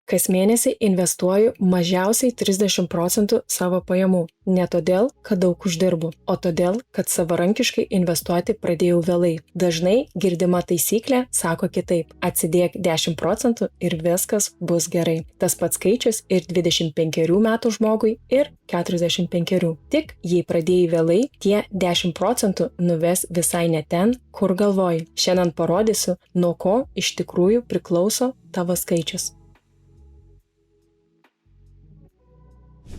Kas mėnesį investuoju mažiausiai 30% savo pajamų. Ne todėl, kad daug uždirbu, o todėl, kad savarankiškai investuoti pradėjau vėlai. Dažnai girdima taisyklė sako kitaip: atsidėk 10% ir viskas bus gerai. Tas pats skaičius ir 25 metų žmogui ir 45. Tik jei pradėjai vėlai, tie 10% nuves visai ne ten, kur galvoji. Šiandien parodysiu, nuo ko iš tikrųjų priklauso tavo skaičius.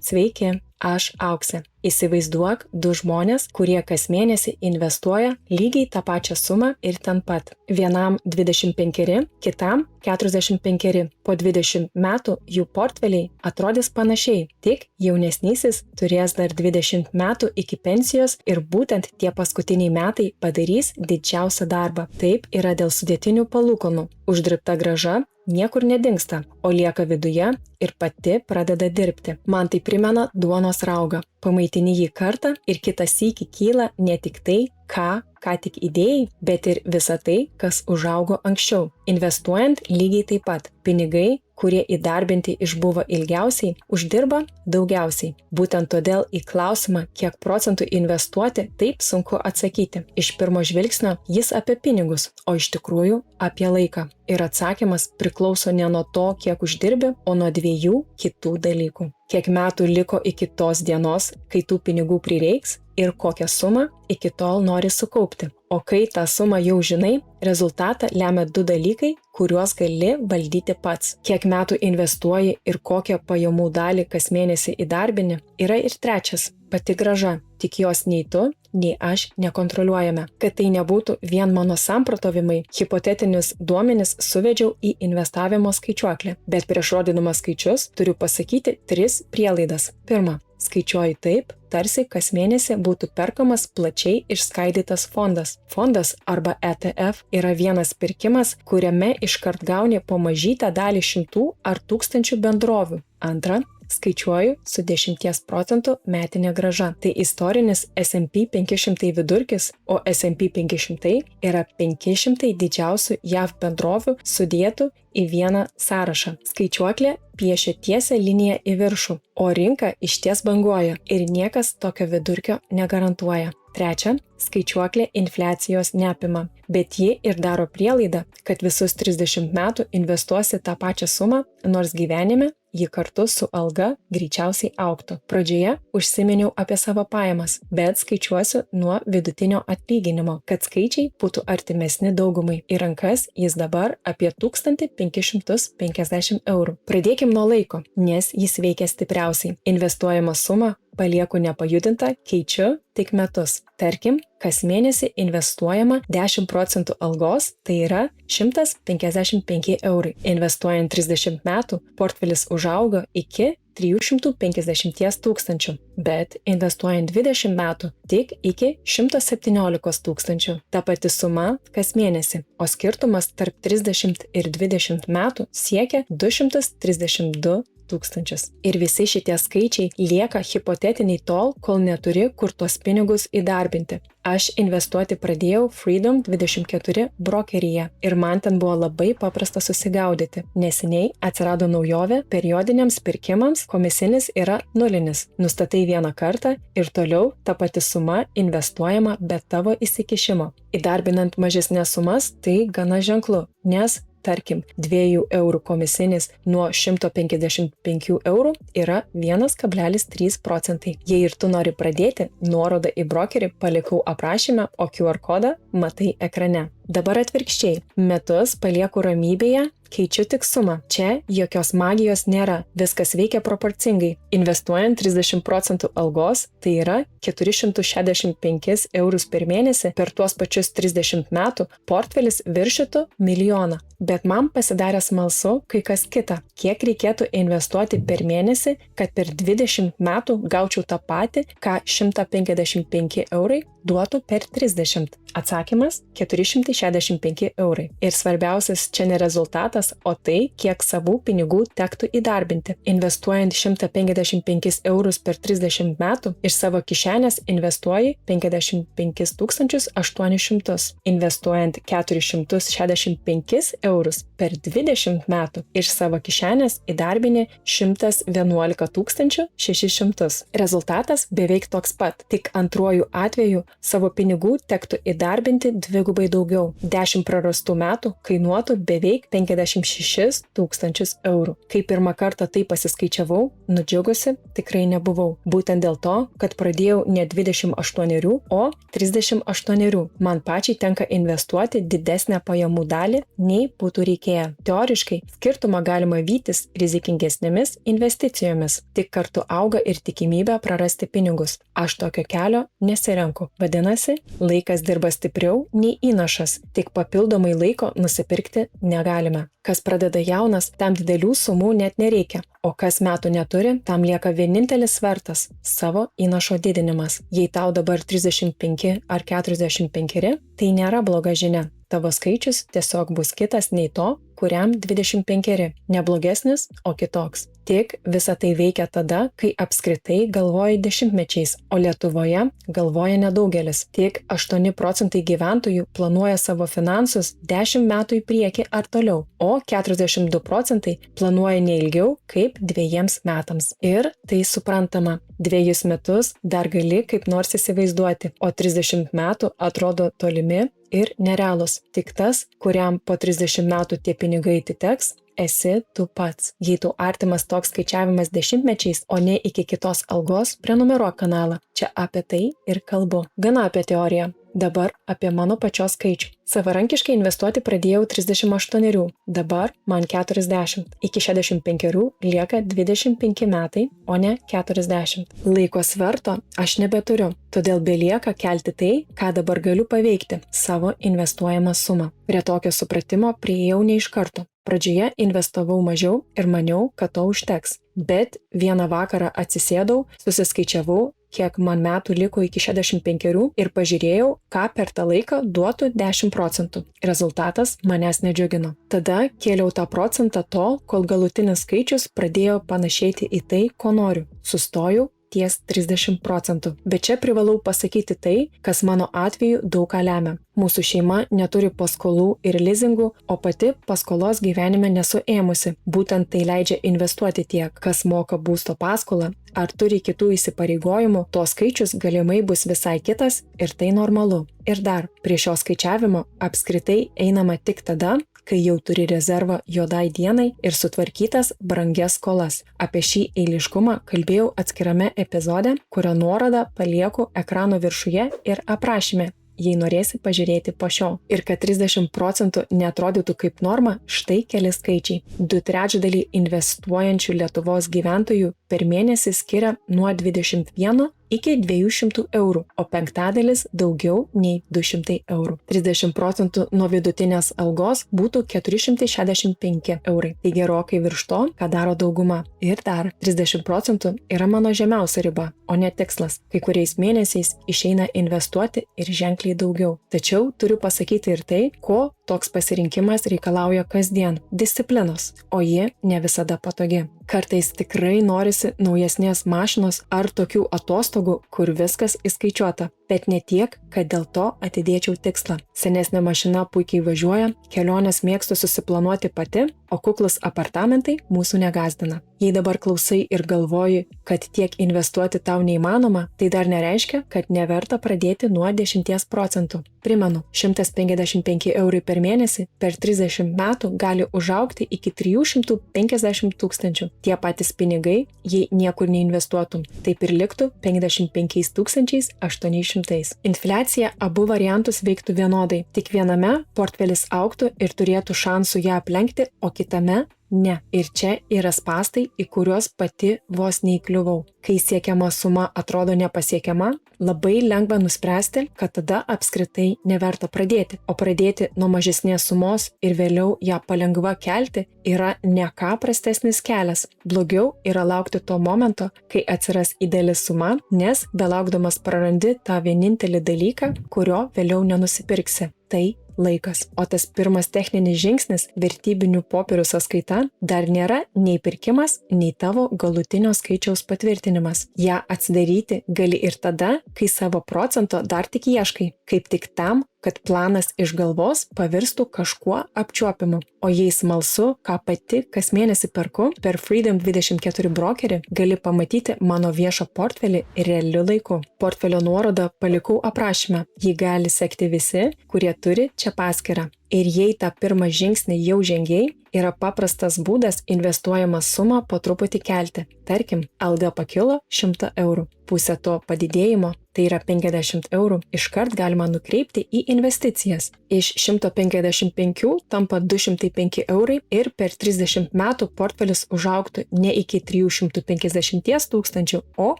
Sveiki, aš Auksė. Įsivaizduok du žmonės, kurie kas mėnesį investuoja lygiai tą pačią sumą ir ten pat. Vienam 25, kitam 45. Po 20 metų jų portfeliai atrodys panašiai, tik jaunesnysis turės dar 20 metų iki pensijos ir būtent tie paskutiniai metai padarys didžiausią darbą. Taip yra dėl sudėtinių palūkanų. Uždirbta grąža niekur nedingsta, o lieka viduje ir pati pradeda dirbti. Man tai primena duonos raugą. Pamaitini jį kartą ir kitą sykį kyla ne tik tai, ką tik įdėjai, bet ir visa tai, kas užaugo anksčiau. Investuojant lygiai taip pat. Pinigai, kurie įdarbinti išbuvo ilgiausiai, uždirba daugiausiai. Būtent todėl į klausimą, kiek procentų investuoti, taip sunku atsakyti. Iš pirmo žvilgsnio jis apie pinigus, o iš tikrųjų apie laiką. Ir atsakymas priklauso ne nuo to, kiek uždirbi, o nuo dviejų kitų dalykų. Kiek metų liko iki tos dienos, kai tų pinigų prireiks, ir kokią sumą iki tol nori sukaupti. O kai tą sumą jau žinai, rezultatą lemia du dalykai, kuriuos gali valdyti pats. Kiek metų investuoji ir kokią pajamų dalį kas mėnesį įdarbini, yra ir trečias – pati grąža. Tik jos nei tu, nei aš nekontroliuojame. Kad tai nebūtų vien mano samprotavimai, hipotetinius duomenis suvedžiau į investavimo skaičiuoklę. Bet prieš rodydamas skaičius turiu pasakyti 3 prielaidas. Pirma, skaičiuoji taip, tarsi kas mėnesį būtų perkamas plačiai išskaidytas fondas. Fondas arba ETF yra vienas pirkimas, kuriame iškart gauni po mažytę dalį 100 ar 1000 bendrovių. Antra, skaičiuoju su 10% metinė grąža. Tai istorinis S&P 500 vidurkis, o S&P 500 yra 500 didžiausių JAV bendrovių sudėtų į vieną sąrašą. Skaičiuoklė piešia tiesią liniją į viršų, o rinka išties banguoja ir niekas tokio vidurkio negarantuoja. Trečia, skaičiuoklė infliacijos neapima, bet ji ir daro prielaidą, kad visus 30 metų investuosi tą pačią sumą, nors gyvenime ji kartu su alga greičiausiai augtų. Pradžioje užsiminiau apie savo pajamas, bet skaičiuosiu nuo vidutinio atlyginimo, kad skaičiai būtų artimesni daugumai. Į rankas jis dabar apie 1550 eurų. Pradėkim nuo laiko, nes jis veikia stipriausiai. Investuojama suma palieku nepajudintą, keičiu tik metus. Tarkim, kas mėnesį investuojama 10% algos, tai yra 155 eurai. Investuojant 30 metų, portfelis užaugo iki 350 tūkstančių, bet investuojant 20 metų tik iki 117 tūkstančių. Ta pati suma kas mėnesį, o skirtumas tarp 30 ir 20 metų siekia 232 tūkstančius. Ir visi šitie skaičiai lieka hipotetiniai tol, kol neturi kur tuos pinigus įdarbinti. Aš investuoti pradėjau Freedom24 brokeryje ir man ten buvo labai paprasta susigaudyti. Neseniai atsirado naujovė, periodiniams pirkimams komisinis yra nulinis. Nustatai vieną kartą ir toliau ta pati suma investuojama be tavo įsikišimo. Įdarbinant mažesnės sumas tai gana ženklu, nes tarkim, 2 eurų komisinis nuo 155 eurų yra 1,3 procentai. Jei ir tu nori pradėti, nuorodą į brokerį palikau aprašyme, o QR kodą matai ekrane. Dabar atvirkščiai, metus palieku ramybėje, keičiu tik sumą. Čia jokios magijos nėra, viskas veikia proporcingai. Investuojant 30% algos, tai yra 465 eurus per mėnesį, per tuos pačius 30 metų portfelis viršytų 1 milijoną. Bet man pasidarė smalsu kai kas kita. Kiek reikėtų investuoti per mėnesį, kad per 20 metų gaučiau tą patį, ką 155 eurai duotų per 30? Atsakymas – 465 eurai. Ir svarbiausias čia ne rezultatas, o tai, kiek savų pinigų tektų įdarbinti. Investuojant 155 eurus per 30 metų, iš savo kišenės investuoji 55 800. Investuojant 465 eurus. Per 20 metų iš savo kišenės įdarbini 111 600. Rezultatas beveik toks pat, tik antruoju atveju savo pinigų tektų įdarbinti dvigubai daugiau. 10 prarastų metų kainuotų beveik 56 000 eurų. Kai pirmą kartą tai pasiskaičiavau, nudžiugusi tikrai nebuvau. Būtent dėl to, kad pradėjau ne 28, o 38. Man pačiai tenka investuoti didesnę pajamų dalį, nei būtų reikėję. Teoriškai, skirtumą galima vytis rizikingesnėmis investicijomis, tik kartu auga ir tikimybė prarasti pinigus. Aš tokio kelio nesirenku. Vadinasi, laikas dirba stipriau nei įnašas, tik papildomai laiko nusipirkti negalime. Kas pradeda jaunas, tam didelių sumų net nereikia, o kas metų neturi, tam lieka vienintelis svertas – savo įnašo didinimas. Jei tau dabar 35 ar 45, tai nėra bloga žinia. Tavo skaičius tiesiog bus kitas nei to, kuriam 25. Ne blogesnis, o kitoks. Tik visa tai veikia tada, kai apskritai galvoji dešimtmečiais, o Lietuvoje galvoja nedaugelis. Tik 8% gyventojų planuoja savo finansus 10 metų į priekį ar toliau, o 42% planuoja neilgiau kaip 2 metams. Ir tai suprantama. 2 metus dar gali kaip nors įsivaizduoti, o 30 metų atrodo tolimi ir nerealus. Tik tas, kuriam po 30 metų tie pinigai atiteks, esi tu pats. Jei tu artimas toks skaičiavimas dešimtmečiais, o ne iki kitos algos, prenumeruok kanalą. Čia apie tai ir kalbu. Gana apie teoriją. Dabar apie mano pačios skaičių. Savarankiškai investuoti pradėjau 38, dabar man 40. Iki 65 lieka 25 metai, o ne 40. Laiko sverto aš nebeturiu, todėl belieka kelti tai, ką dabar galiu paveikti – savo investuojamą sumą. Prie tokio supratimo priėjau ne iš karto. Pradžioje investavau mažiau ir maniau, kad to užteks. Bet vieną vakarą atsisėdau, susiskaičiavau, kiek man metų liko iki 65 ir pažiūrėjau, ką per tą laiką duotų 10%. Rezultatas manęs nedžiugino. Tada kėliau tą procentą tol, kol galutinis skaičius pradėjo panašėti į tai, ko noriu. Sustojau ties 30%. Bet čia privalau pasakyti tai, kas mano atveju daug ką lemia. Mūsų šeima neturi paskolų ir lizingų, o pati paskolos gyvenime nesu ėmusi. Būtent tai leidžia investuoti tiek, kas moka būsto paskolą ar turi kitų įsipareigojimų, to skaičius galimai bus visai kitas ir tai normalu. Ir dar, prie šio skaičiavimo apskritai einama tik tada, kai jau turi rezervą juodai dienai ir sutvarkytas brangias skolas. Apie šį eiliškumą kalbėjau atskirame epizode, kurio nuorodą palieku ekrano viršuje ir aprašyme, jei norėsi pažiūrėti po šio. Ir kad 30% neatrodytų kaip norma, štai keli skaičiai. 2/3 investuojančių Lietuvos gyventojų per mėnesį skiria nuo 21 iki 200 eurų, o 5% daugiau nei 200 eurų. 30% nuo vidutinės algos būtų 465 eurai. Tai gerokai virš to, ką daro dauguma. Ir dar 30% yra mano žemiausia riba, o ne tikslas. Kai kuriais mėnesiais išeina investuoti ir ženkliai daugiau. Tačiau turiu pasakyti ir tai, ko toks pasirinkimas reikalauja kasdien – disciplinos, o ji ne visada patogi. Kartais tikrai norisi naujesnės mašinos ar tokių atostogų, kur viskas įskaičiuota, bet ne tiek, kad dėl to atidėčiau tikslą. Senesnė mašina puikiai važiuoja, kelionės mėgstu susiplanuoti pati, o kuklus apartamentai mūsų negazdina. Jei dabar klausai ir galvoji, kad tiek investuoti tau neįmanoma, tai dar nereiškia, kad neverta pradėti nuo 10%. Primenu, 155 eurai per mėnesį per 30 metų gali užaugti iki 350 000. Tie patys pinigai, jei niekur neinvestuotum, taip ir liktų 55 800. Infliacija abu variantus veiktų vienodai, tik viename portfelis augtų ir turėtų šansų ją aplenkti, o kitame ne. Ir čia yra spąstai, į kuriuos pati vos neįkliuvau. Kai siekiama suma atrodo nepasiekiama, labai lengva nuspręsti, kad tada apskritai neverta pradėti. O pradėti nuo mažesnės sumos ir vėliau ją palengva kelti yra ne ką prastesnis kelias. Blogiau yra laukti to momento, kai atsiras ideali suma, nes belaukdamas prarandi tą vienintelį dalyką, kurio vėliau nenusipirksi. Tai laikas. O tas pirmas techninis žingsnis, vertybinių popierių sąskaita, dar nėra nei pirkimas, nei tavo galutinio skaičiaus patvirtinimas. Ja atsidaryti gali ir tada, kai savo procento dar tik ieškai, kaip tik tam, kad planas iš galvos pavirstų kažkuo apčiuopiamu. O jei smalsu, ką pati kas mėnesį perku, per Freedom24 brokerį gali pamatyti mano viešą portfelį realiu laiku. Portfelio nuorodą palikau aprašyme. Jį gali sekti visi, kurie turi čia paskyrą. Ir jei tą pirmą žingsnį jau žengiai, yra paprastas būdas investuojamą sumą po truputį kelti. Tarkim, LD pakilo 100 eurų. Pusę to padidėjimo, tai yra 50 eurų, iškart galima nukreipti į investicijas. Iš 155 tampa 205 eurai ir per 30 metų portfelis užaugtų ne iki 350 tūkstančių, o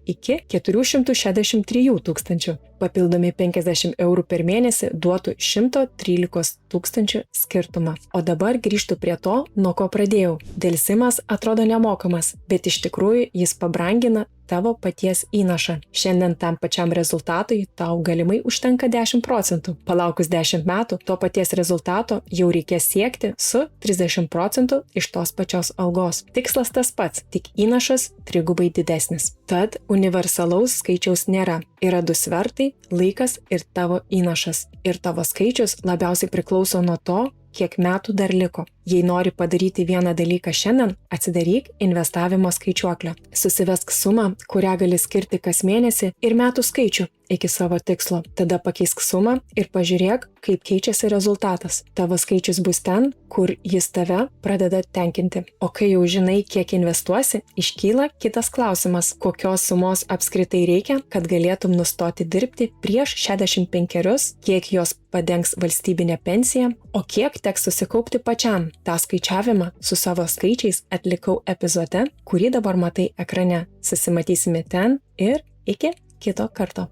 iki 463 tūkstančių. Papildomi 50 eurų per mėnesį duotų 113 tūkstančių skirtumą. O dabar grįžtu prie to, nuo ko pradėjau. Delsimas atrodo nemokamas, bet iš tikrųjų jis pabrangina tavo paties įnašą. Šiandien tam pačiam rezultatui tau galimai užtenka 10%. Palaukus 10 metų, to paties rezultato jau reikės siekti su 30% iš tos pačios algos. Tikslas tas pats, tik įnašas trigubai didesnis. Tad universalaus skaičiaus nėra. Yra du svertai - laikas ir tavo įnašas. Ir tavo skaičius labiausiai priklauso nuo to, kiek metų dar liko. Jei nori padaryti vieną dalyką šiandien, atsidaryk investavimo skaičiuoklę. Susivesk sumą, kurią gali skirti kas mėnesį ir metų skaičių iki savo tikslo. Tada pakeisk sumą ir pažiūrėk, kaip keičiasi rezultatas. Tavo skaičius bus ten, kur jis tave pradeda tenkinti. O kai jau žinai, kiek investuosi, iškyla kitas klausimas, kokios sumos apskritai reikia, kad galėtum nustoti dirbti prieš 65, kiek jos padengs valstybinė pensija, o kiek teks susikaupti pačiam. tą skaičiavimą su savo skaičiais atlikau epizode, kurį dabar matai ekrane. Susimatysime ten ir iki kito karto.